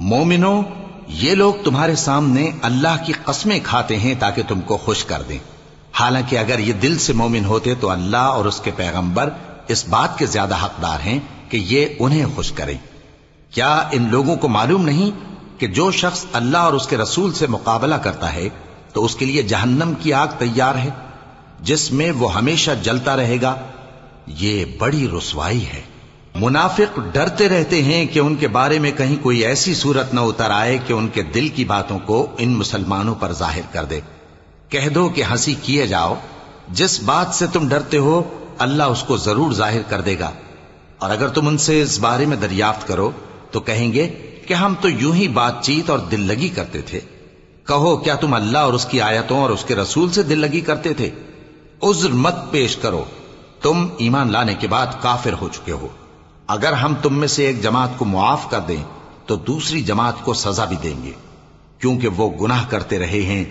مومنو، یہ لوگ تمہارے سامنے اللہ کی قسمیں کھاتے ہیں تاکہ تم کو خوش کر دیں، حالانکہ اگر یہ دل سے مومن ہوتے تو اللہ اور اس کے پیغمبر اس بات کے زیادہ حقدار ہیں کہ یہ انہیں خوش کریں۔ کیا ان لوگوں کو معلوم نہیں کہ جو شخص اللہ اور اس کے رسول سے مقابلہ کرتا ہے تو اس کے لیے جہنم کی آگ تیار ہے جس میں وہ ہمیشہ جلتا رہے گا؟ یہ بڑی رسوائی ہے۔ منافق ڈرتے رہتے ہیں کہ ان کے بارے میں کہیں کوئی ایسی صورت نہ اتر آئے کہ ان کے دل کی باتوں کو ان مسلمانوں پر ظاہر کر دے۔ کہہ دو کہ ہنسی کیے جاؤ، جس بات سے تم ڈرتے ہو اللہ اس کو ضرور ظاہر کر دے گا، اور اگر تم ان سے اس بارے میں دریافت کرو تو کہیں گے کہ ہم تو یوں ہی بات چیت اور دل لگی کرتے تھے۔ کہو کیا تم اللہ اور اس کی آیتوں اور اس کے رسول سے دل لگی کرتے تھے؟ عذر مت پیش کرو، تم ایمان لانے کے بعد کافر ہو چکے ہو۔ اگر ہم تم میں سے ایک جماعت کو معاف کر دیں تو دوسری جماعت کو سزا بھی دیں گے، کیونکہ وہ گناہ کرتے رہے ہیں